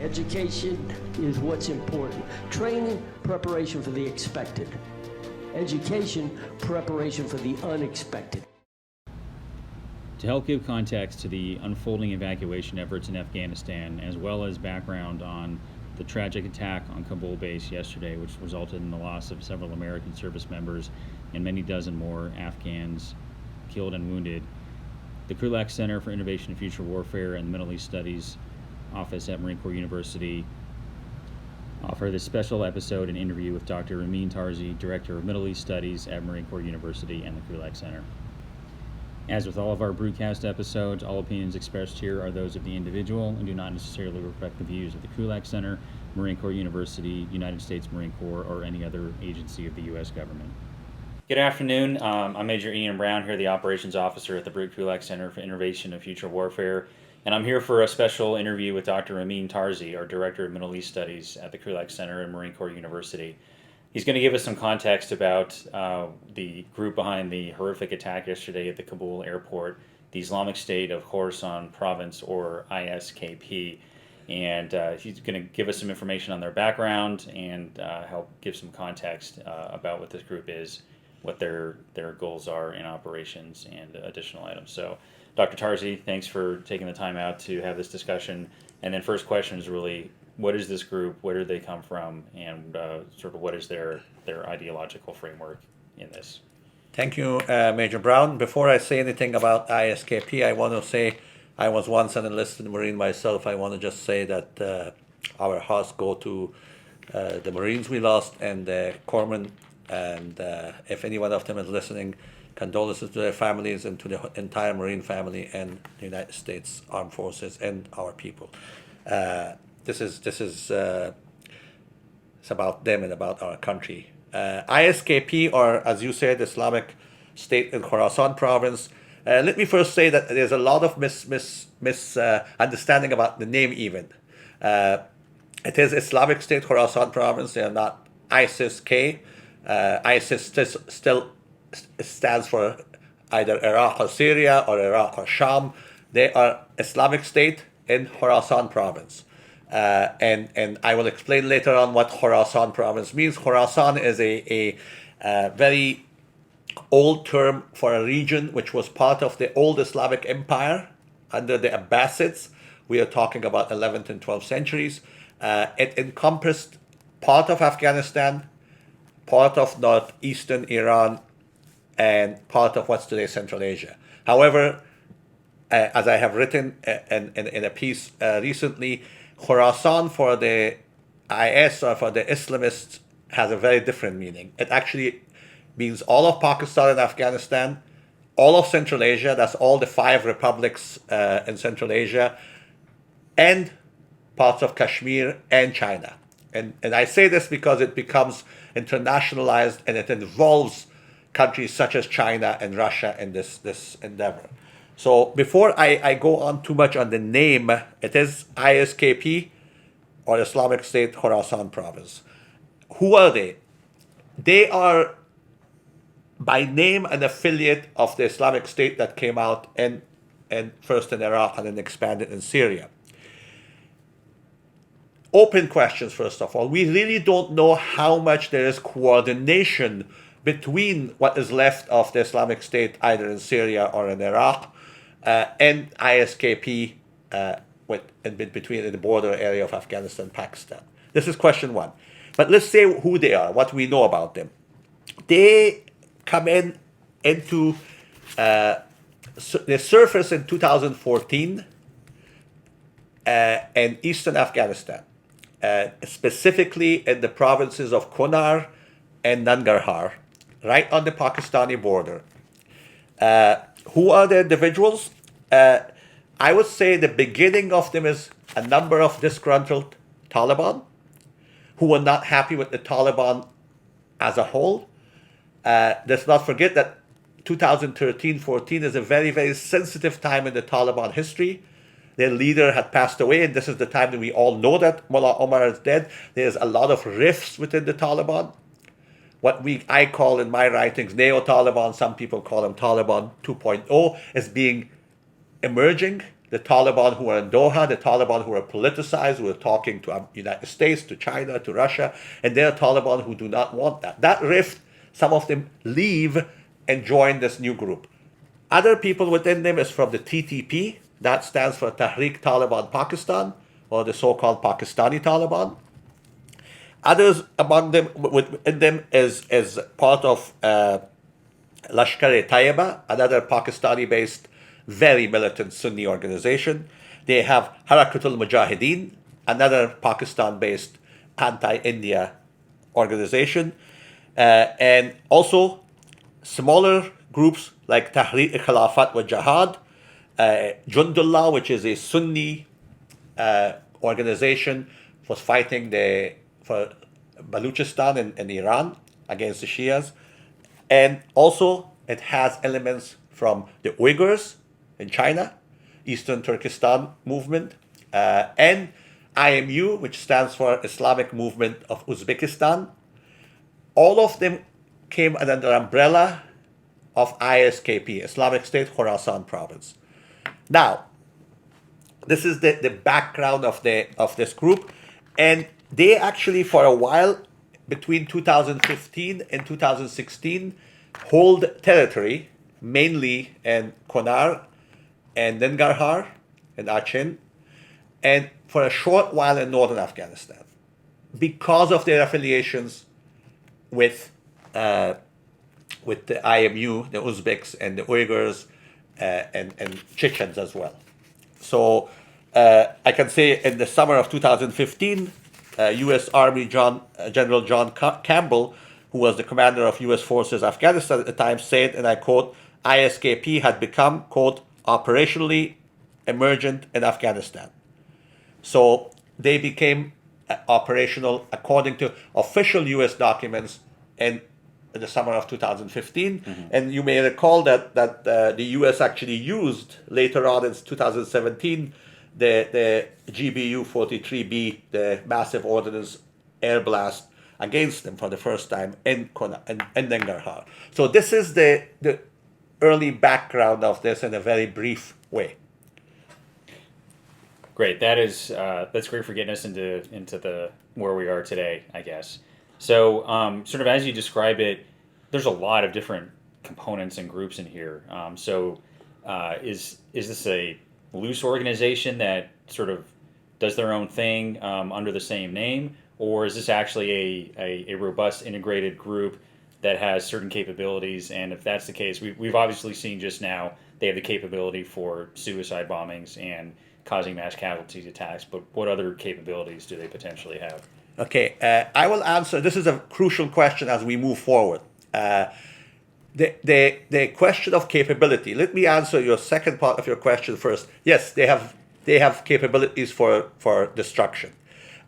Education is what's important. Training, preparation for the expected. Education, preparation for the unexpected. To help give context to the unfolding evacuation efforts in Afghanistan, as well as background on the tragic attack on Kabul base yesterday, which resulted in the loss of several American service members and many dozen more Afghans killed and wounded, the Krulak Center for Innovation and Future Warfare and the Middle East Studies Office at Marine Corps University offer this special episode and interview with Dr. Amin Tarzi, Director of Middle East Studies at Marine Corps University and the Krulak Center. As with all of our broadcast episodes, all opinions expressed here are those of the individual and do not necessarily reflect the views of the Krulak Center, Marine Corps University, United States Marine Corps, or any other agency of the U.S. government. Good afternoon. I'm Major Ian Brown here, the Operations Officer at the Krulak Center for Innovation and Future Warfare, and I'm here for a special interview with Dr. Amin Tarzi, our Director of Middle East Studies at the Krulak Center at Marine Corps University. He's going to give us some context about the group behind the horrific attack yesterday at the Kabul airport, the Islamic State of Khurasan Province, or ISKP. And he's going to give us some information on their background and help give some context about what this group is, what their goals are in operations, and additional items. So, Dr. Tarzi, thanks for taking the time out to have this discussion. And then first question is really, what is this group, where do they come from, and sort of what is their ideological framework in this? Thank you, Major Brown. Before I say anything about ISKP, I want to say I was once an enlisted Marine myself. I want to just say that our hearts go to the Marines we lost and the corpsmen, and if any one of them is listening, condolences to their families and to the entire Marine family and the United States Armed Forces and our people. This is it's about them and about our country. ISKP, or as you said, Islamic State in Khurasan Province. Let me first say that there's a lot of misunderstanding about the name even. It is Islamic State Khurasan Province. They are not ISIS-K. ISIS still stands for either Iraq or Syria or Iraq or Sham. They are Islamic State in Khurasan Province. And I will explain later on what Khurasan Province means. Khurasan is a very old term for a region which was part of the old Islamic Empire under the Abbasids. We are talking about 11th and 12th centuries. It encompassed part of Afghanistan, part of northeastern Iran, and part of what's today Central Asia. However, as I have written in a piece recently, Khurasan for the IS or for the Islamists has a very different meaning. It actually means all of Pakistan and Afghanistan, all of Central Asia, that's all the 5 republics in Central Asia, and parts of Kashmir and China. And I say this because it becomes internationalized and it involves countries such as China and Russia in this endeavor. So before I go on too much on the name, it is ISKP, or Islamic State Khurasan Province. Who are they? They are by name an affiliate of the Islamic State that came out and first in Iraq and then expanded in Syria. Open questions, first of all. We really don't know how much there is coordination between what is left of the Islamic State, either in Syria or in Iraq, and ISKP between the border area of Afghanistan, Pakistan. This is question one. But let's say who they are, what we know about them. They come into the surface in 2014 in eastern Afghanistan, specifically in the provinces of Kunar and Nangarhar, right on the Pakistani border. Who are the individuals? I would say the beginning of them is a number of disgruntled Taliban who were not happy with the Taliban as a whole. Let's not forget that 2013-14 is a very, very sensitive time in the Taliban history. Their leader had passed away, and this is the time that we all know that Mullah Omar is dead. There's a lot of rifts within the Taliban. What I call in my writings neo-Taliban, some people call them Taliban 2.0, is emerging. the Taliban who are in Doha, the Taliban who are politicized, who are talking to United States, to China, to Russia, and there are Taliban who do not want that. That rift, some of them leave and join this new group. Other people within them is from the TTP, that stands for Tehreek Taliban Pakistan, or the so-called Pakistani Taliban. Others among them, within them, is part of Lashkar-e-Taiba, another Pakistani-based, very militant Sunni organization. They have Harakatul Mujahideen, another Pakistan-based anti-India organization, and also smaller groups like Tahrir-e-Khilafat wa Jihad, Jundullah, which is a Sunni organization, was fighting for Baluchistan in Iran against the Shias. And also it has elements from the Uyghurs in China, Eastern Turkestan movement, and IMU, which stands for Islamic Movement of Uzbekistan. All of them came under the umbrella of ISKP, Islamic State, Khurasan Province. Now, this is the background of this group, and they actually, for a while, between 2015 and 2016, hold territory, mainly in Konar and Nangarhar and Achin, and for a short while in northern Afghanistan, because of their affiliations with the IMU, the Uzbeks and the Uyghurs, and Chechens as well. So I can say in the summer of 2015, U.S. Army General John Campbell, who was the commander of U.S. forces Afghanistan at the time, said, and I quote, ISKP had become, quote, operationally emergent in Afghanistan. So they became operational according to official U.S. documents in the summer of 2015. Mm-hmm. And you may recall that the U.S. actually used later on in 2017 the GBU-43B, the massive ordnance air blast against them for the first time in Nangarhar. So this is the early background of this in a very brief way. Great. That's great for getting us into the where we are today, I guess. So sort of as you describe it, there's a lot of different components and groups in here. Is this a loose organization that sort of does their own thing under the same name, or is this actually a robust integrated group that has certain capabilities? And if that's the case, we've obviously seen just now they have the capability for suicide bombings and causing mass casualties attacks, but what other capabilities do they potentially have? Okay, I will answer. This is a crucial question as we move forward. The question of capability. Let me answer your second part of your question first. Yes, they have capabilities for destruction.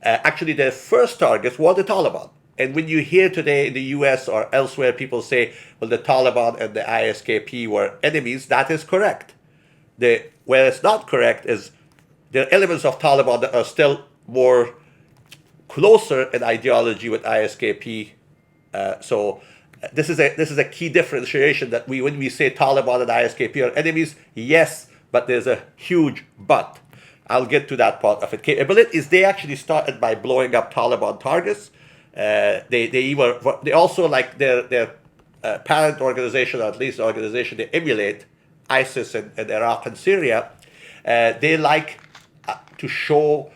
Actually, their first targets were the Taliban. And when you hear today in the U.S. or elsewhere people say, well, the Taliban and the ISKP were enemies, that is correct. Where it's not correct is there are elements of Taliban that are still more closer in ideology with ISKP. So this is a key differentiation that when we say Taliban and ISKP are enemies, yes, but there's a huge but. I'll get to that part of it. Capabilities, they actually started by blowing up Taliban targets. They also, like their parent organization, or at least the organization they emulate, ISIS in Iraq and Syria, they like to show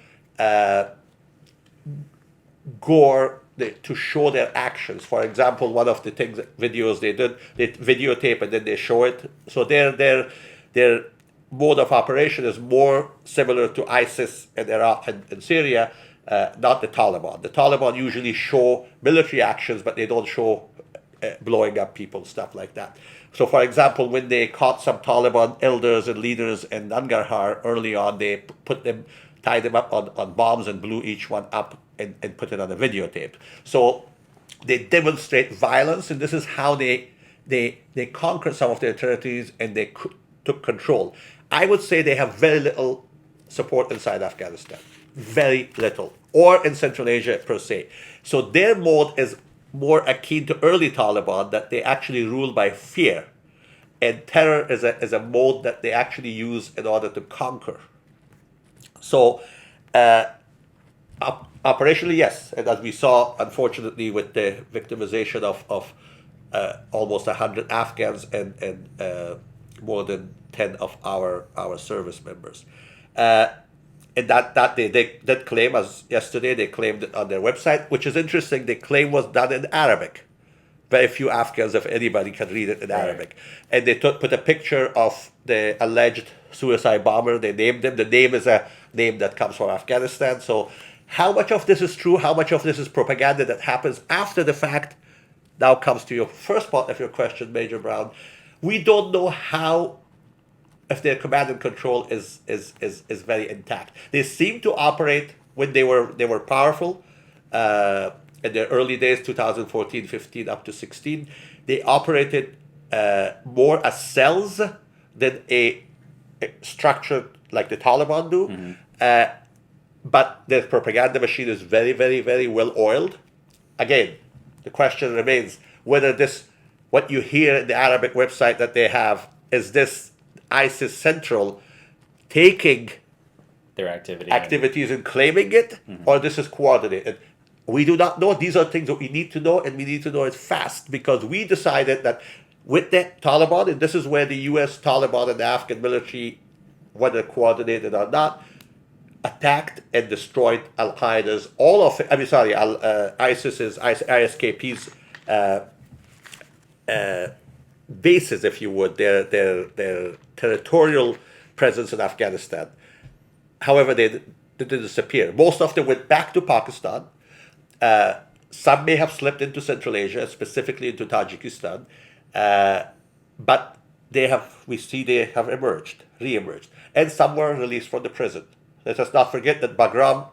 gore, to show their actions. For example, one of the videos they did, they videotape and then they show it. So their mode of operation is more similar to ISIS in Iraq and Syria, not the Taliban. The Taliban usually show military actions, but they don't show blowing up people, stuff like that. So, for example, when they caught some Taliban elders and leaders in Nangarhar early on, they tied them up on bombs and blew each one up and put it on a videotape. So they demonstrate violence, and this is how they conquered some of their territories and they took control. I would say they have very little support inside Afghanistan, very little, or in Central Asia per se. So their mode is more akin to early Taliban, that they actually rule by fear. and terror is a mode that they actually use in order to conquer. So, operationally, yes, and as we saw, unfortunately, with the victimization of almost 100 Afghans and more than 10 of our service members. And that they did claim, as yesterday they claimed it on their website, which is interesting. The claim was done in Arabic. Very few Afghans, if anybody, can read it in Arabic. And they put a picture of the alleged suicide bomber. They named him. The name is a name that comes from Afghanistan. So how much of this is true, how much of this is propaganda that happens after the fact, now comes to your first part of your question, Major Brown. We don't know how, if their command and control is very intact. They seem to operate when they were powerful. In their early days, 2014, 15, up to 16, they operated more as cells than a structure like the Taliban do. But their propaganda machine is very, very, very well oiled. Again, the question remains whether what you hear in the Arabic website that they have, is this ISIS Central taking their activities and claiming it, or this is coordinated. We do not know. These are things that we need to know, and we need to know it fast, because we decided that with the Taliban, and this is where the US, Taliban, and the Afghan military, whether coordinated or not, attacked and destroyed Al-Qaeda's, ISIS's, ISKP's bases, if you would, their territorial presence in Afghanistan. However, they didn't disappear. Most of them went back to Pakistan. Some may have slipped into Central Asia, specifically into Tajikistan, but they have re-emerged, and some were released from the prison. Let us not forget that Bagram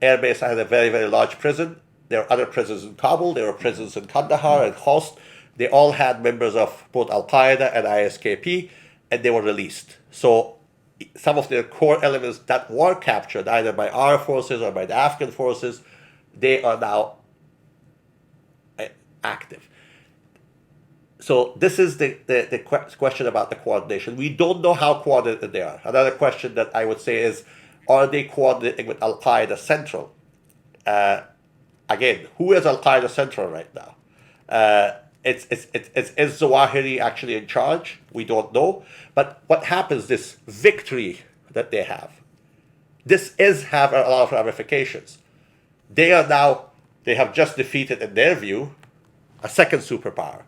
Air Base had a very, very large prison. There are other prisons in Kabul. There are prisons in Kandahar and Khost. They all had members of both Al-Qaeda and ISKP, and they were released. So some of their core elements that were captured either by our forces or by the Afghan forces, they are now active. So this is the question about the coordination. We don't know how coordinated they are. Another question that I would say is, are they coordinating with Al-Qaeda Central? Again, who is Al-Qaeda Central right now? Is Zawahiri actually in charge? We don't know. But what happens, this victory that they have a lot of ramifications. They have just defeated, in their view, a second superpower,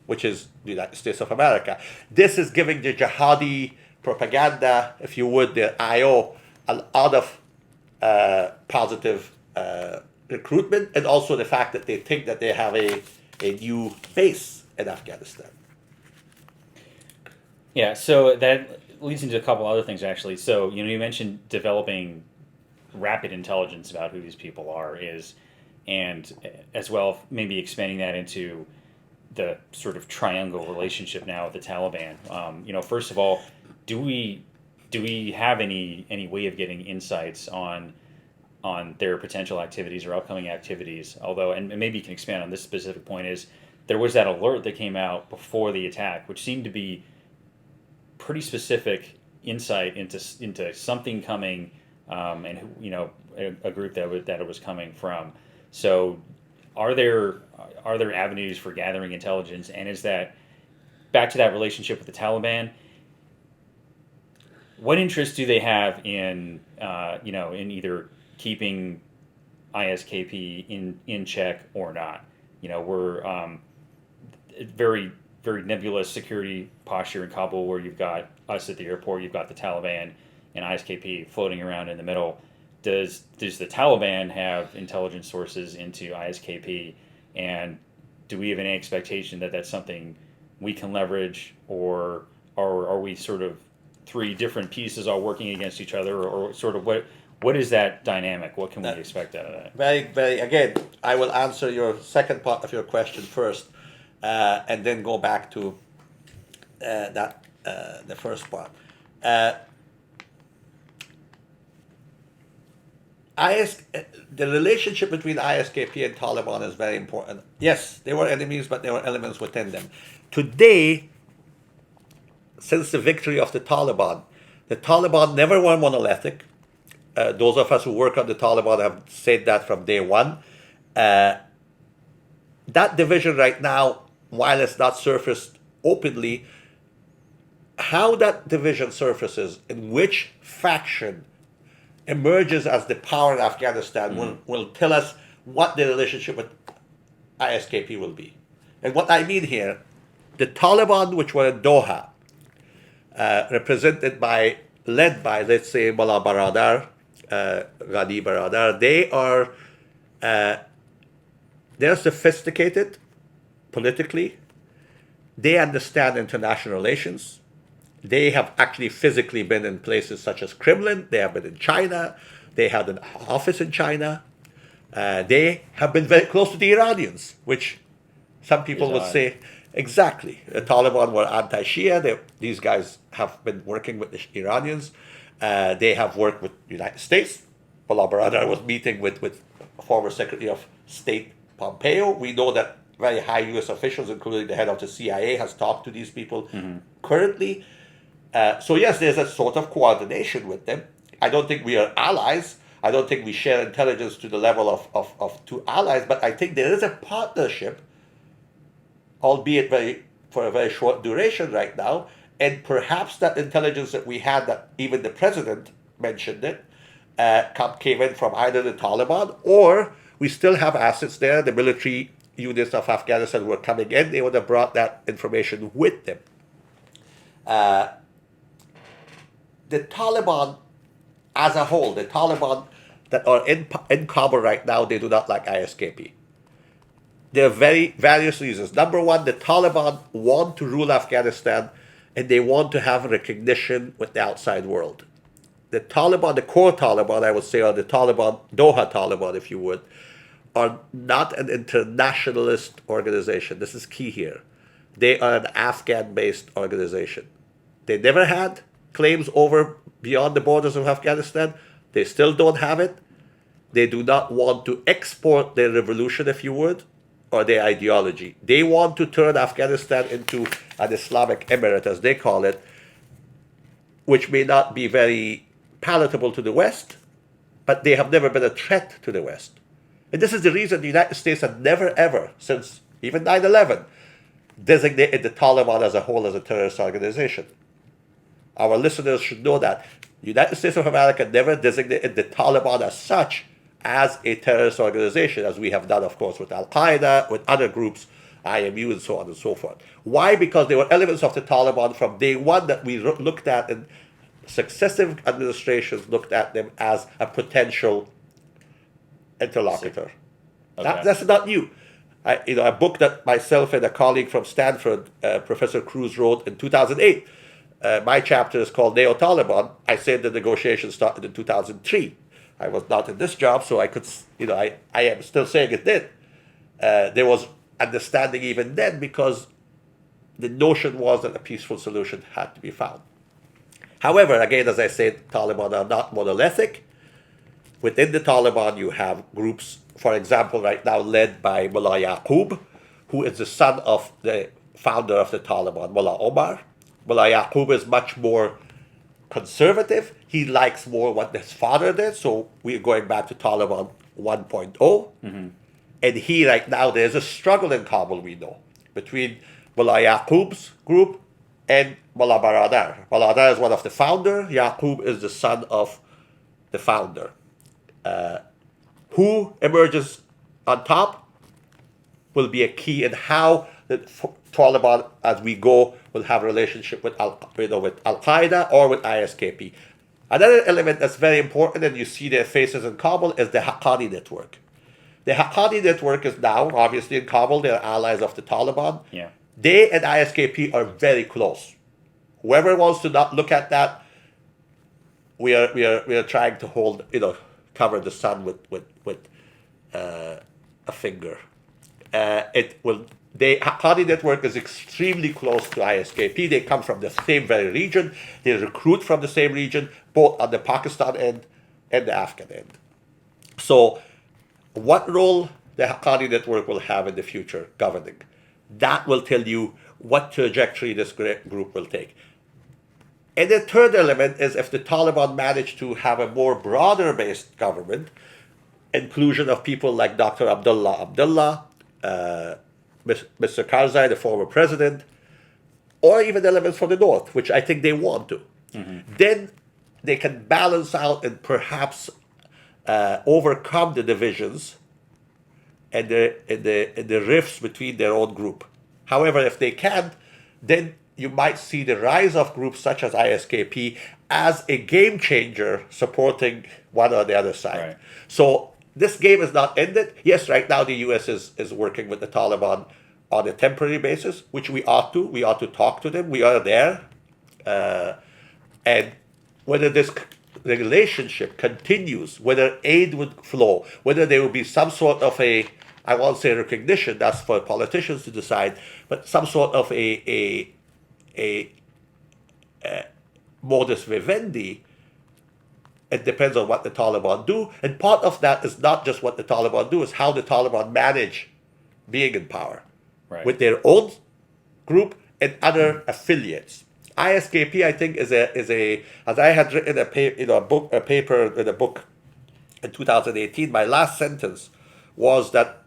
which is the United States of America. This is giving the jihadi propaganda, if you would, the IO, a lot of positive recruitment, and also the fact that they think that they have a new base in Afghanistan. Yeah, so that leads into a couple other things, actually. So, you mentioned developing rapid intelligence about who these people are and as well maybe expanding that into the sort of triangle relationship now with the Taliban. First of all, do we have any way of getting insights on their potential activities or upcoming activities? Although, and maybe you can expand on this specific point, is there was that alert that came out before the attack, which seemed to be pretty specific insight into something coming, and a group that it was coming from. So, are there avenues for gathering intelligence, and is that back to that relationship with the Taliban? What interest do they have in in either keeping ISKP in check or not? We're very, very nebulous security posture in Kabul, where you've got us at the airport, you've got the Taliban and ISKP floating around in the middle. Does the Taliban have intelligence sources into ISKP, and do we have any expectation that that's something we can leverage, or are we sort of three different pieces all working against each other, or sort of what is that dynamic? What can we expect out of that? Very, very, again, I will answer your second part of your question first, and then go back to the first part. The relationship between ISKP and Taliban is very important. Yes, they were enemies, but there were elements within them. Today, since the victory of the Taliban never were monolithic. Those of us who work on the Taliban have said that from day one. That division right now, while it's not surfaced openly, how that division surfaces, in which faction emerges as the power in Afghanistan, will tell us what the relationship with ISKP will be. And what I mean here, the Taliban, which were in Doha, led by, let's say, Mullah Baradar, Ghani Baradar, they're sophisticated politically. They understand international relations. They have actually physically been in places such as Kremlin. They have been in China. They had an office in China. They have been very close to the Iranians, which some people would say, exactly. The Taliban were anti-Shia. These guys have been working with the Iranians. They have worked with the United States. Mullah Baradar was meeting with former Secretary of State Pompeo. We know that very high U.S. officials, including the head of the CIA, has talked to these people currently. So yes, there's a sort of coordination with them. I don't think we are allies. I don't think we share intelligence to the level of two allies, but I think there is a partnership, albeit for a very short duration right now, and perhaps that intelligence that we had, that even the president mentioned it, came in from either the Taliban, or we still have assets there. The military units of Afghanistan were coming in. They would have brought that information with them. The Taliban as a whole, the Taliban that are in Kabul right now, they do not like ISKP. There are various reasons. Number one, the Taliban want to rule Afghanistan, and they want to have recognition with the outside world. The Taliban, the core Taliban, I would say, or the Taliban, Doha Taliban, if you would, are not an internationalist organization. This is key here. They are an Afghan-based organization. They never had claims over beyond the borders of Afghanistan. They still don't have it. They do not want to export their revolution, if you would, or their ideology. They want to turn Afghanistan into an Islamic Emirate, as they call it, which may not be very palatable to the West, but they have never been a threat to the West. And this is the reason the United States had never, ever, since even 9/11, designated the Taliban as a whole as a terrorist organization. Our listeners should know that. The United States of America never designated the Taliban as such as a terrorist organization, as we have done, of course, with Al-Qaeda, with other groups, IMU, and so on and so forth. Why? Because there were elements of the Taliban from day one that we looked at, and successive administrations looked at them as a potential interlocutor. Okay. That's not new. A book that myself and a colleague from Stanford, Professor Cruz, wrote in 2008. My chapter is called Neo-Taliban. I said the negotiations started in 2003. I was not in this job, so I could, I am still saying it did. There was understanding even then, because the notion was that a peaceful solution had to be found. However, again, as I said, Taliban are not monolithic. Within the Taliban, you have groups, for example, right now led by Mullah Yaqub, who is the son of the founder of the Taliban, Mullah Omar. Mullah Yaqub is much more conservative. He likes more what his father did. So we're going back to Taliban 1.0. Mm-hmm. And he, right now, there's a struggle in Kabul, we know, between Mullah Yaqub's group and Mullah Baradar. Baradar is one of the founders. Yaqub is the son of the founder. Who emerges on top will be a key in how the Taliban, as we go, will have a relationship with Al-Qaeda or with ISKP. Another element that's very important, and you see their faces in Kabul, is the Haqqani network. The Haqqani network is now, obviously, in Kabul. They're allies of the Taliban. Yeah. They and ISKP are very close. Whoever wants to not look at that, we are trying to hold, cover the sun with a finger. The Haqqani network is extremely close to ISKP. They come from the same very region. They recruit from the same region, both on the Pakistan end and the Afghan end. So what role the Haqqani network will have in the future governing, that will tell you what trajectory this group will take. And the third element is if the Taliban manage to have a more broader based government, inclusion of people like Dr. Abdullah, Mr. Karzai, the former president, or even elements from the north, which I think they want to, then they can balance out and perhaps overcome the divisions and the rifts between their own group. However, if they can't, then you might see the rise of groups such as ISKP as a game changer supporting one or the other side. Right. So this game is not ended. Yes, right now the US is working with the Taliban on a temporary basis, which we ought to. We ought to talk to them. We are there. And whether this relationship continues, whether aid would flow, whether there will be some sort of I won't say recognition, that's for politicians to decide, but some sort of a modus vivendi, it depends on what the Taliban do. And part of that is not just what the Taliban do, it's how the Taliban manage being in power with their own group and other affiliates. ISKP, I think, is a as I had written a paper in a book in 2018. My last sentence was that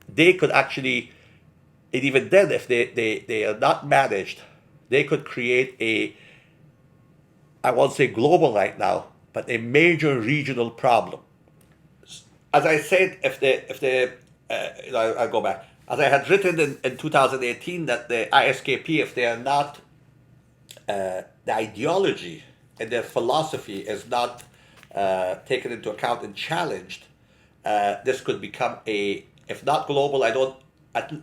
they could actually, and even then, if they are not managed, they could create I won't say global right now, but a major regional problem. As I said, I'll go back. As I had written in 2018, that the ISKP, if they are not, the ideology and their philosophy is not taken into account and challenged, this could become if not global,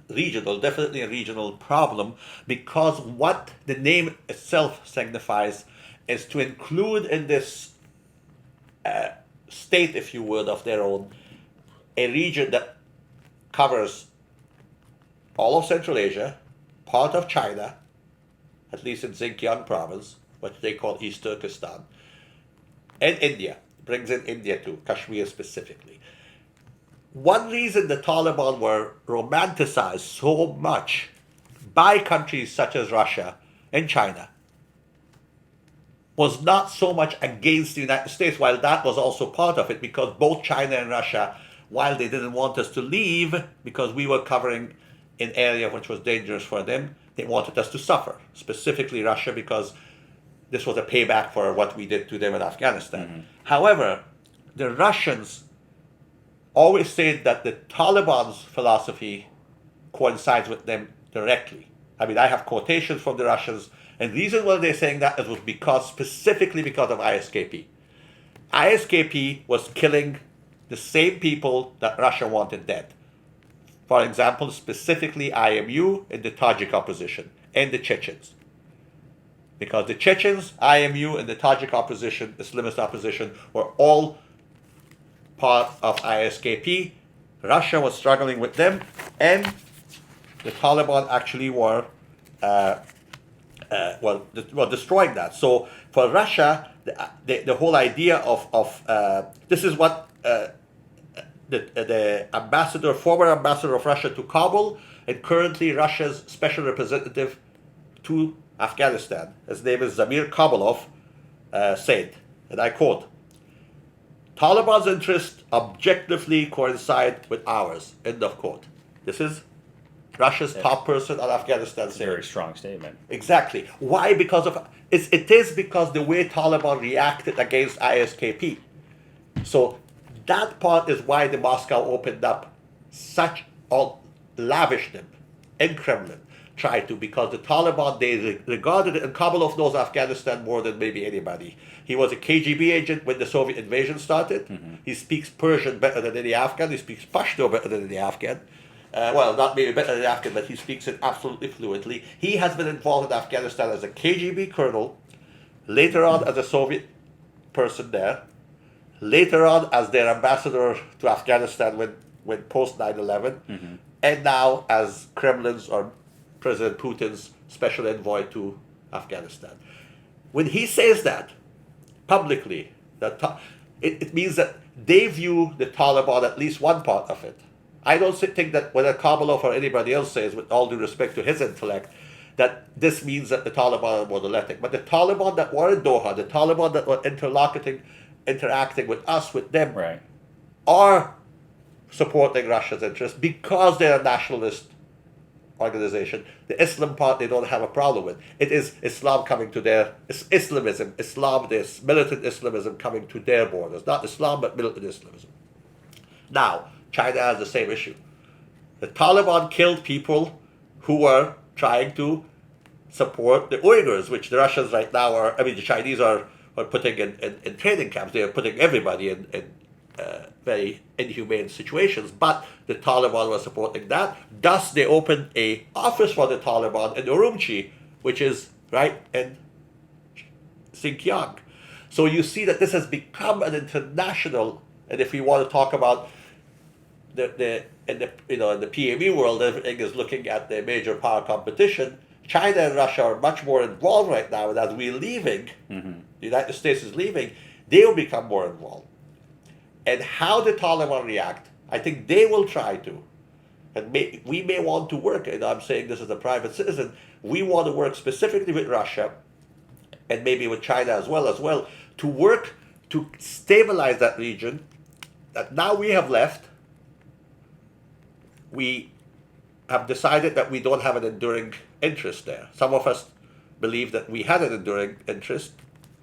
regional, definitely a regional problem, because what the name itself signifies is to include in this state, if you would, of their own, a region that covers all of Central Asia, part of China, at least in Xinjiang province, what they call East Turkestan, and India, brings in India too, Kashmir specifically. One reason the Taliban were romanticized so much by countries such as Russia and China was not so much against the United States, while that was also part of it, because both China and Russia, while they didn't want us to leave because we were covering an area which was dangerous for them, they wanted us to suffer, specifically Russia, because this was a payback for what we did to them in Afghanistan. However, the Russians always said that the Taliban's philosophy coincides with them directly. I mean, I have quotations from the Russians, and the reason why they're saying that was specifically because of ISKP. ISKP was killing the same people that Russia wanted dead. For example, specifically IMU and the Tajik opposition and the Chechens. Because the Chechens, IMU, and the Tajik opposition, Islamist opposition, were all part of ISKP. Russia was struggling with them, and the Taliban actually were destroying that. So for Russia, the whole idea of this is what the former ambassador of Russia to Kabul, and currently Russia's special representative to Afghanistan, his name is Zamir Kabulov, said, and I quote, "Taliban's interests objectively coincide with ours," end of quote. This is Russia's top person on Afghanistan saying. Very strong statement. Exactly. Why? Because it is because the way Taliban reacted against ISKP. So that part is why the Moscow opened up lavished them in Kremlin, tried to, because the Taliban, they regarded it, and Kabulov knows Afghanistan more than maybe anybody. He was a KGB agent when the Soviet invasion started. He speaks Persian better than any Afghan. He speaks Pashto better than any Afghan. Well, not maybe better than Afghan, but he speaks it absolutely fluently. He has been involved in Afghanistan as a KGB colonel, later on as a Soviet person there, later on as their ambassador to Afghanistan when post 9/11, and now as Kremlin's or President Putin's special envoy to Afghanistan. When he says that publicly, it means that they view the Taliban, at least one part of it. I don't think that whether Kabulov or anybody else says, with all due respect to his intellect, that this means that the Taliban are monolithic. But the Taliban that were in Doha, the Taliban that were interacting with us, with them, Right. are supporting Russia's interests because they're a nationalist organization. The Islam part they don't have a problem with. It is Islam coming to their Islamism, this militant Islamism coming to their borders. Not Islam, but militant Islamism. Now, China has the same issue. The Taliban killed people who were trying to support the Uyghurs, which the Russians right now are, I mean, the Chinese are putting in training camps. They are putting everybody in very inhumane situations, but the Taliban were supporting that. Thus, they opened a office for the Taliban in Urumqi, which is right in Xinjiang. So you see that this has become an international, and if we want to talk about in the PME world, everything is looking at the major power competition. China and Russia are much more involved right now, and as we're leaving, the United States is leaving, they will become more involved. And how the Taliban react, I think they will try to. And we may want to work, and I'm saying this as a private citizen, we want to work specifically with Russia, and maybe with China as well, to work to stabilize that region that now we have left. We have decided that we don't have an enduring interest there. Some of us believe that we had an enduring interest,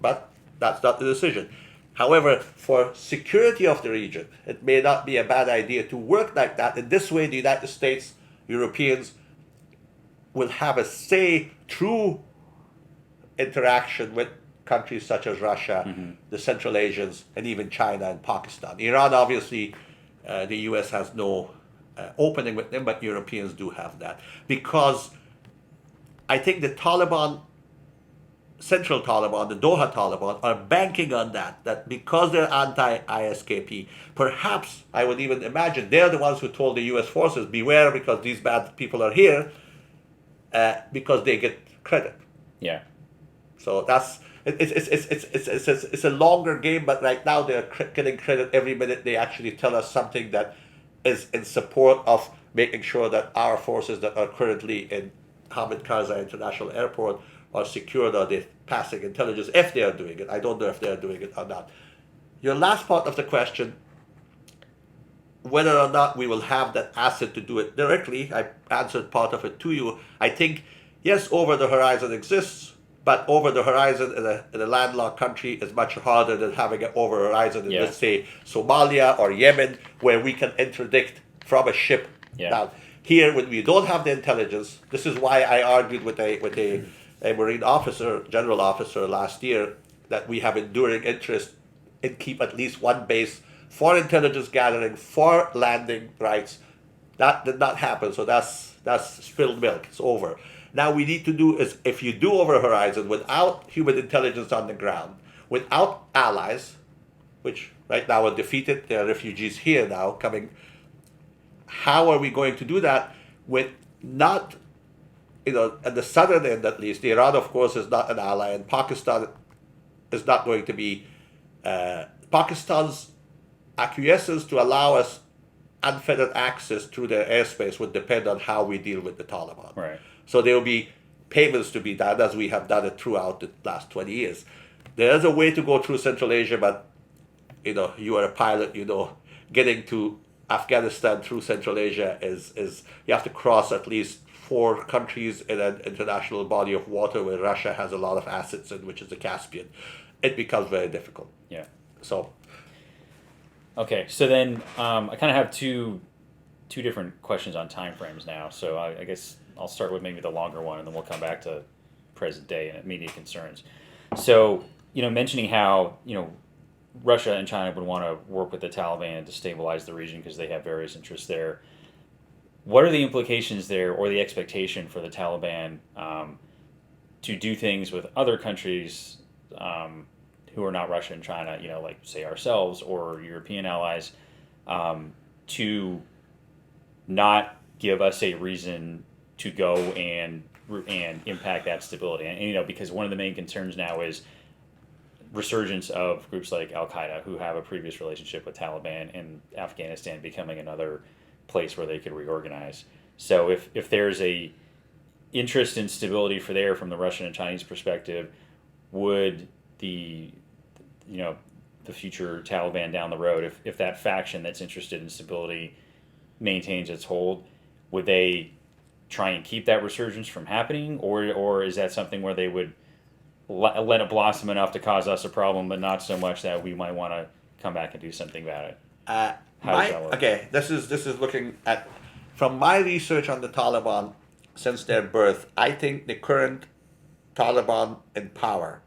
but that's not the decision. However, for security of the region, it may not be a bad idea to work like that. In this way, the United States, Europeans will have a say through interaction with countries such as Russia, the Central Asians, and even China and Pakistan. Iran, obviously, the US has no opening with them, but Europeans do have that. Because I think the Taliban, Central Taliban, the Doha Taliban, are banking on that because they're anti-ISKP. Perhaps, I would even imagine, they're the ones who told the US forces, beware because these bad people are here, because they get credit. Yeah. So that's, it's a longer game, but right now they're getting credit every minute they actually tell us something that is in support of making sure that our forces that are currently in Hamid Karzai International Airport are secured, or they're passing intelligence, if they are doing it. I don't know if they are doing it or not. Your last part of the question, whether or not we will have that asset to do it directly, I answered part of it to you. I think, yes, over the horizon exists, but over the horizon in a landlocked country is much harder than having it over horizon in, let's say, Somalia or Yemen, where we can interdict from a ship. Now, here, when we don't have the intelligence, this is why I argued with a Marine officer, general officer last year, that we have enduring interest in keep at least one base for intelligence gathering, for landing rights. That did not happen, so that's spilled milk. It's over. Now we need to do is, if you do over horizon without human intelligence on the ground, without allies, which right now are defeated, there are refugees here now coming. How are we going to do that with not, at the southern end at least, Iran of course is not an ally, and Pakistan is not going to be, Pakistan's acquiescence to allow us unfettered access through their airspace would depend on how we deal with the Taliban. Right. So there will be payments to be done, as we have done it throughout the last 20 years. There is a way to go through Central Asia, but you are a pilot, getting to Afghanistan through Central Asia is you have to cross at least 4 countries in an international body of water where Russia has a lot of assets in, which is the Caspian. It becomes very difficult. Yeah. So. Okay, so then I kind of have two different questions on timeframes now. So I guess I'll start with maybe the longer one, and then we'll come back to present day and immediate concerns. So, mentioning how, Russia and China would want to work with the Taliban to stabilize the region because they have various interests there. What are the implications there, or the expectation for the Taliban to do things with other countries who are not Russia and China, like say ourselves or European allies, to not give us a reason to go and impact that stability? And because one of the main concerns now is resurgence of groups like Al-Qaeda, who have a previous relationship with Taliban, and Afghanistan becoming another place where they could reorganize. So if there's a interest in stability for there from the Russian and Chinese perspective, would the future Taliban down the road, if that faction that's interested in stability maintains its hold, would they try and keep that resurgence from happening, or is that something where they would let it blossom enough to cause us a problem, but not so much that we might want to come back and do something about it? How does that work? Okay, this is looking at, from my research on the Taliban since their birth. I think the current Taliban in power,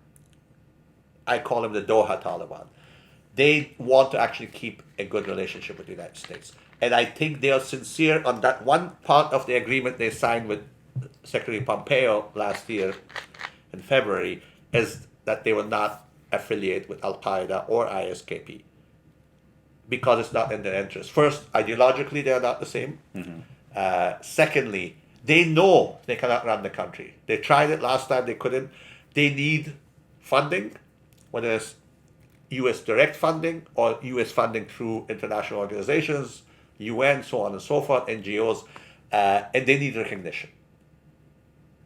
I call them the Doha Taliban, they want to actually keep a good relationship with the United States. And I think they are sincere on that one part of the agreement they signed with Secretary Pompeo last year in February, is that they will not affiliate with Al-Qaeda or ISKP because it's not in their interest. First, ideologically, they are not the same. Secondly, they know they cannot run the country. They tried it last time, they couldn't. They need funding, whether it's U.S. direct funding or U.S. funding through international organizations, UN, so on and so forth, NGOs, and they need recognition.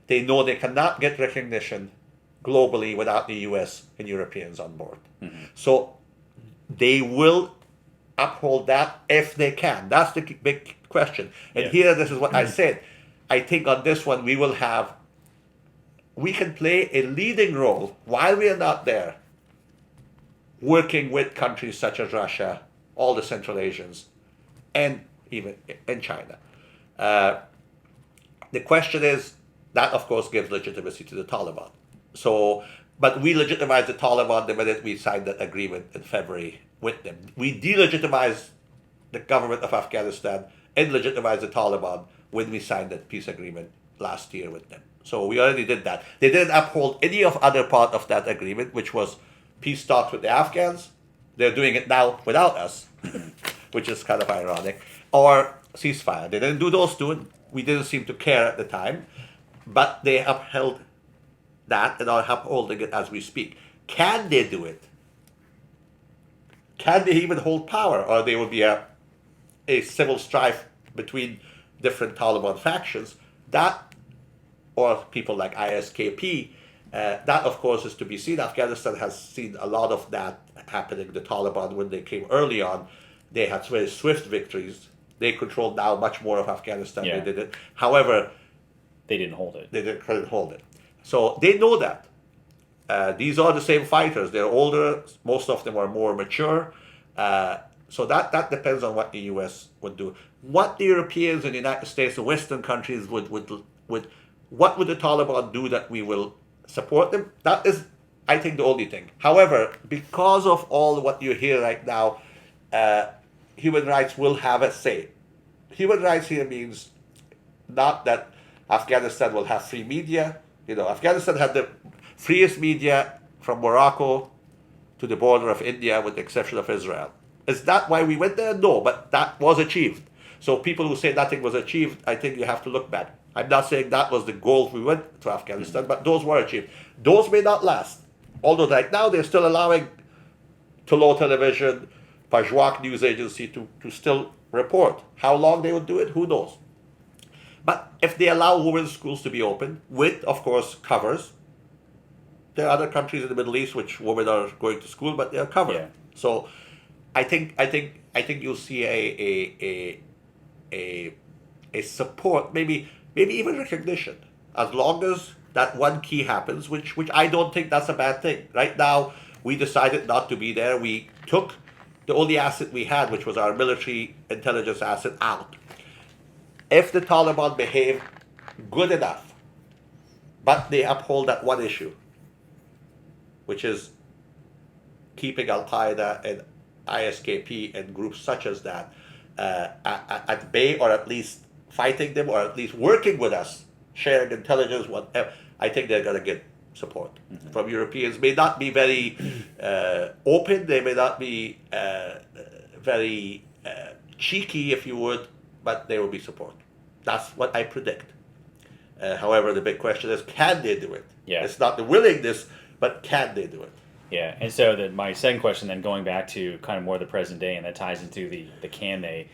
They know they cannot get recognition globally without the U.S. and Europeans on board. So they will uphold that if they can. That's the big question. And here, this is what I said. I think on this one, we can play a leading role while we are not there, working with countries such as Russia, all the Central Asians, and even in China. The question is, that of course gives legitimacy to the Taliban. So, but we legitimized the Taliban the minute we signed that agreement in February with them. We delegitimized the government of Afghanistan and legitimized the Taliban when we signed that peace agreement last year with them. So we already did that. They didn't uphold any of other part of that agreement, which was peace talks with the Afghans. They're doing it now without us, which is kind of ironic. Or ceasefire. They didn't do those two. We didn't seem to care at the time. But they upheld that and are upholding it as we speak. Can they do it? Can they even hold power? Or there will be a civil strife between different Taliban factions? That, or people like ISKP, that of course is to be seen. Afghanistan has seen a lot of that happening. The Taliban, when they came early on, they had very swift victories. They control now much more of Afghanistan than they did it. However, they didn't hold it. They couldn't hold it. So they know that. These are the same fighters. They're older. Most of them are more mature. So that depends on what the U.S. would do. What the Europeans and the United States, the Western countries would what would the Taliban do that we will support them? That is, I think, the only thing. However, because of all what you hear right now, human rights will have a say. Human rights here means not that Afghanistan will have free media. Afghanistan had the freest media from Morocco to the border of India, with the exception of Israel. Is that why we went there? No, but that was achieved. So people who say nothing was achieved, I think you have to look back. I'm not saying that was the goal we went to Afghanistan, but those were achieved. Those may not last. Although right now they're still allowing Tolo Television, Pajwak News Agency to still report. How long they will do it, who knows? But if they allow women's schools to be open, with, of course, covers, there are other countries in the Middle East which women are going to school, but they are covered. Yeah. So, I think you'll see a support, maybe even recognition, as long as that one key happens, which I don't think that's a bad thing. Right now, we decided not to be there. We took the only asset we had, which was our military intelligence asset, out. If the Taliban behave good enough, but they uphold that one issue, which is keeping Al-Qaeda and ISKP and groups such as that at bay, or at least fighting them, or at least working with us, sharing intelligence, whatever, I think they're going to get support from Europeans. May not be very open, they may not be very cheeky, if you would, but there will be support. That's what I predict. However, the big question is, can they do it? Yeah. It's not the willingness, but can they do it? Yeah, and so my second question, then going back to kind of more the present day, and that ties into the can they.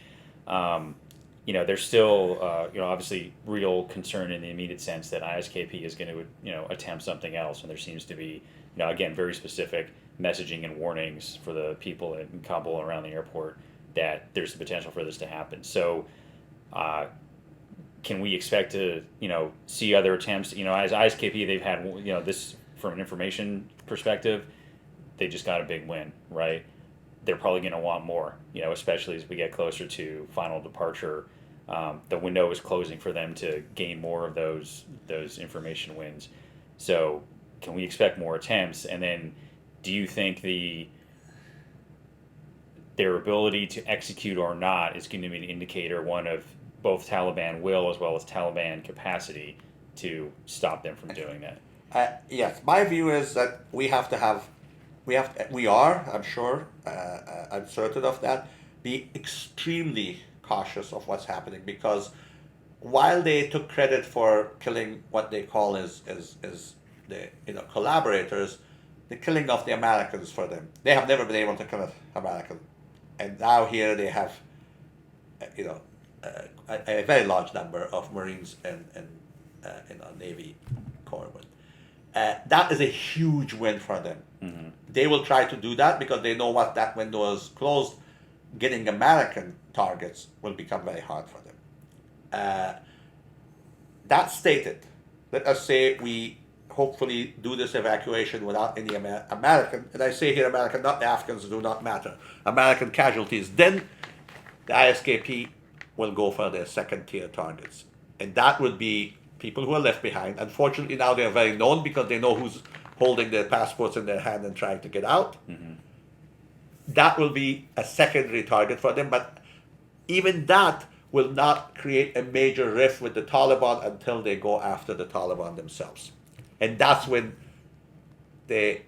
there's still, obviously real concern in the immediate sense that ISKP is going to, attempt something else, and there seems to be, again, very specific messaging and warnings for the people in Kabul and around the airport that there's the potential for this to happen. So, can we expect to, see other attempts? As ISKP, they've had, this from an information perspective, they just got a big win, right? They're probably going to want more, especially as we get closer to final departure. The window is closing for them to gain more of those information wins. So, can we expect more attempts? And then, do you think their ability to execute or not is going to be an indicator, one of both Taliban will as well as Taliban capacity to stop them from doing that? Yes, my view is that we are, I'm sure, I'm certain of that, be extremely cautious of what's happening, because while they took credit for killing what they call is the collaborators, the killing of the Americans for them, they have never been able to kill an American, and now here they have, a very large number of Marines and Navy corpsmen. That is a huge win for them. Mm-hmm. They will try to do that because they know what that window is closed. Getting American targets will become very hard for them. That stated, let us say we hopefully do this evacuation without any American, and I say here American, not the Afghans, do not matter, American casualties, then the ISKP will go for their second tier targets. And that would be people who are left behind. Unfortunately, now they're very known because they know who's holding their passports in their hand and trying to get out. Mm-hmm. That will be a secondary target for them, but even that will not create a major rift with the Taliban until they go after the Taliban themselves. And that's when the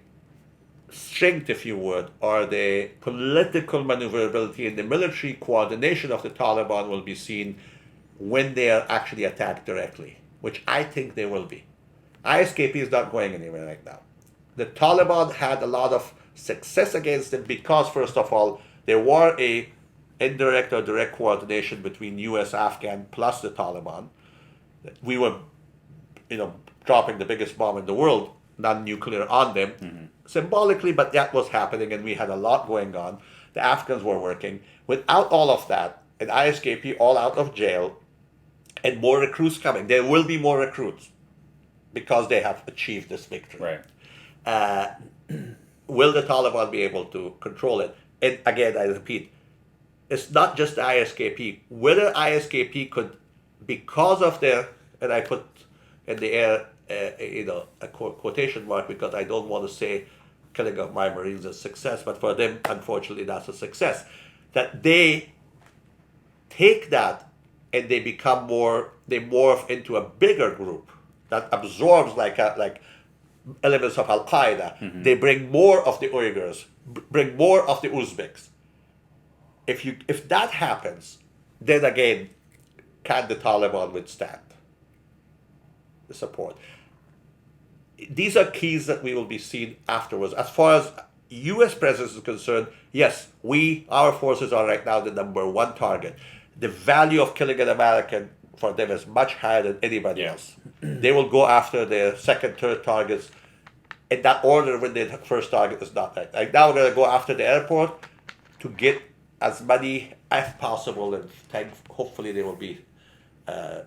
strength, if you would, or the political maneuverability and the military coordination of the Taliban will be seen when they are actually attacked directly, which I think they will be. ISKP is not going anywhere right now. The Taliban had a lot of success against them because, first of all, there were a indirect or direct coordination between U.S. Afghan plus the Taliban. We were, dropping the biggest bomb in the world, non-nuclear, on them, symbolically, but that was happening, and we had a lot going on. The Afghans were working. Without all of that, and ISKP all out of jail, and more recruits coming. There will be more recruits because they have achieved this victory. Right. Will the Taliban be able to control it? And again, I repeat, it's not just the ISKP. Whether ISKP could, because of their, and I put in the air, a quotation mark because I don't want to say killing of my Marines is a success, but for them, unfortunately, that's a success. That they take that and they become they morph into a bigger group that absorbs like elements of Al Qaeda. Mm-hmm. They bring more of the Uyghurs, bring more of the Uzbeks. If that happens, then again, can the Taliban withstand the support? These are keys that we will be seeing afterwards. As far as U.S. presence is concerned, yes, our forces are right now the number one target. The value of killing an American for them is much higher than anybody else. They will go after their second, third targets in that order when their first target is not right. Like now we're going to go after the airport to get as many as possible, and hopefully they will be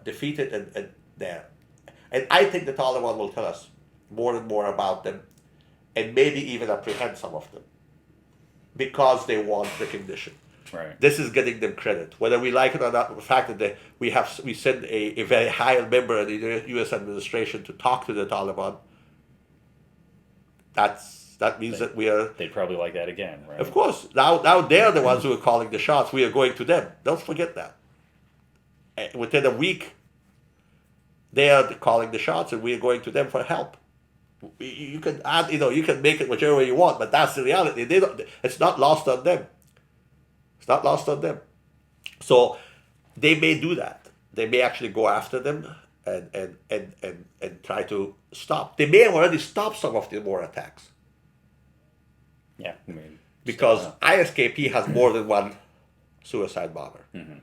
defeated and there. And I think the Taliban will tell us more and more about them, and maybe even apprehend some of them because they want recognition. Right. This is getting them credit, whether we like it or not. The fact that we send a very high member of the U.S. administration to talk to the Taliban. That means that we are. They'd probably like that again, right? Of course. Now they're the ones who are calling the shots. We are going to them. Don't forget that. Within a week, they are calling the shots, and we are going to them for help. You can add, you can make it whichever way you want, but that's the reality. It's not lost on them. It's not lost on them. So they may do that. They may actually go after them and try to stop. They may have already stopped some of the more attacks. Yeah. Because ISKP has more than one suicide bomber. Mm-hmm.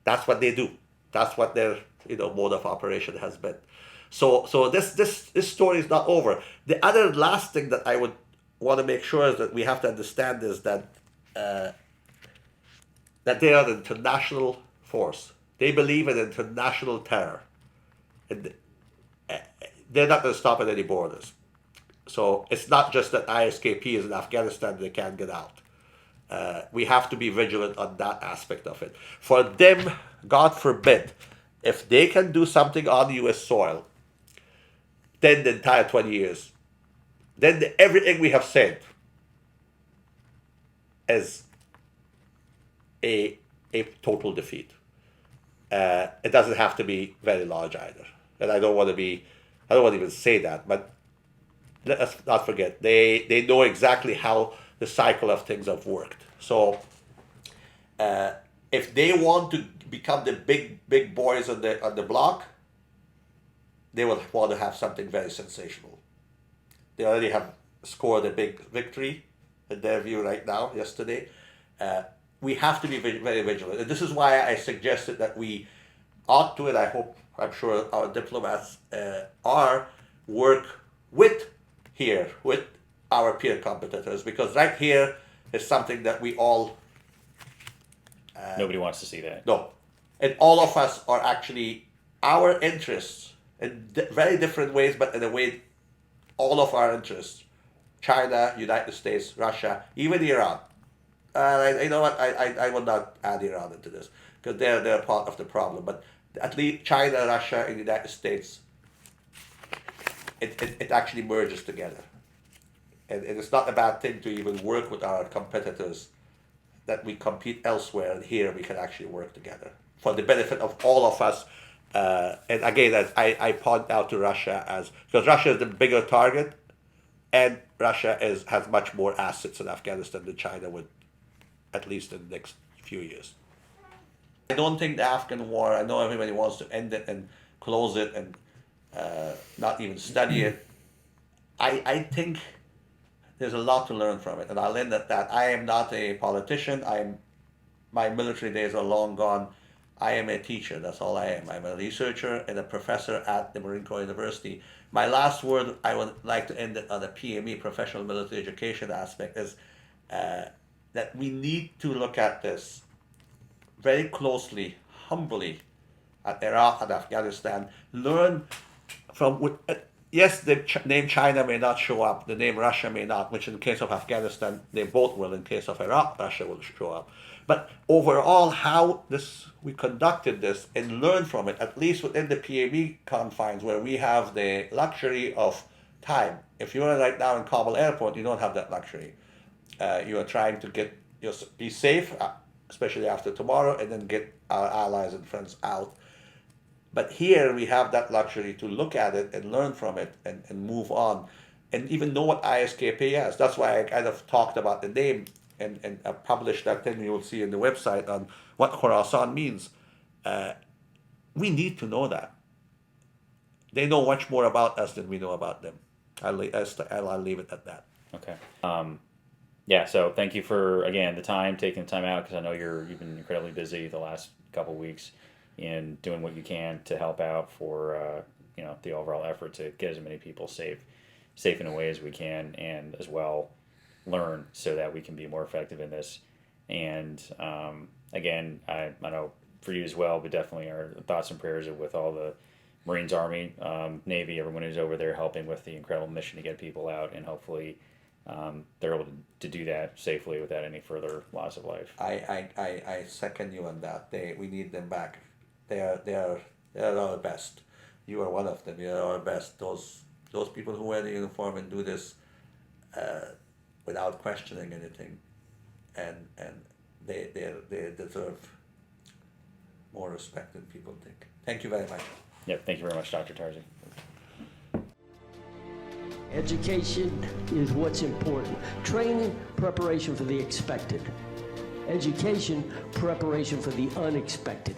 That's what they do. That's what their mode of operation has been. So this story is not over. The other last thing that I would want to make sure is that we have to understand is that that they are an international force. They believe in international terror, and they're not going to stop at any borders. So it's not just that ISKP is in Afghanistan, they can't get out. We have to be vigilant on that aspect of it. For them, God forbid, if they can do something on U.S. soil, then the entire 20 years, then everything we have said is a total defeat. It doesn't have to be very large either. And I don't want to even say that, but let us not forget, they know exactly how the cycle of things have worked. So if they want to become the big boys on the block, they will want to have something very sensational. They already have scored a big victory in their view right now, yesterday. We have to be very vigilant. And this is why I suggested that we ought to, and I'm sure our diplomats are, work with our peer competitors, because right here is something that we all... Nobody wants to see that. No. And all of us are actually, our interests, in very different ways, but in a way, all of our interests, China, United States, Russia, even Iran. You know what, I will not add Iran into this, because they're part of the problem. But at least China, Russia, and the United States, it actually merges together. And it's not a bad thing to even work with our competitors, that we compete elsewhere, and here we can actually work together for the benefit of all of us. And again, as I point out to Russia, because Russia is the bigger target, and Russia has much more assets in Afghanistan than China would, at least in the next few years. I don't think the Afghan war, I know everybody wants to end it and close it and not even study it. I think there's a lot to learn from it, and I'll end at that. I am not a politician. My military days are long gone. I am a teacher, that's all I am. I'm a researcher and a professor at the Marine Corps University. My last word, I would like to end it on a PME, professional military education aspect, is that we need to look at this very closely, humbly, at Iraq and Afghanistan, learn from, yes, the name China may not show up, the name Russia may not, which in the case of Afghanistan, they both will. In case of Iraq, Russia will show up. But overall, how we conducted this and learn from it, at least within the PAB confines, where we have the luxury of time. If you're right now in Kabul airport, you don't have that luxury. You are trying to be safe, especially after tomorrow, and then get our allies and friends out. But here we have that luxury to look at it and learn from it and move on, and even know what ISKP is. That's why I kind of talked about the name and I published that thing you will see in the website on what Khurasan means. We need to know that. They know much more about us than we know about them. I'll leave it at that. Okay. Yeah, so thank you for, again, taking the time out, because I know you've been incredibly busy the last couple of weeks in doing what you can to help out for the overall effort to get as many people safe in a way as we can, and as well learn so that we can be more effective in this. And again, I know for you as well, but definitely our thoughts and prayers are with all the Marines, Army, Navy, everyone who's over there helping with the incredible mission to get people out, and hopefully they're able to do that safely without any further loss of life. I second you on that. We need them back. They're our best. You are one of them. You're our best. Those people who wear the uniform and do this without questioning anything, and they deserve more respect than people think. Thank you very much. Yep. Thank you very much, Dr. Tarzi. Education is what's important. Training, preparation for the expected. Education, preparation for the unexpected.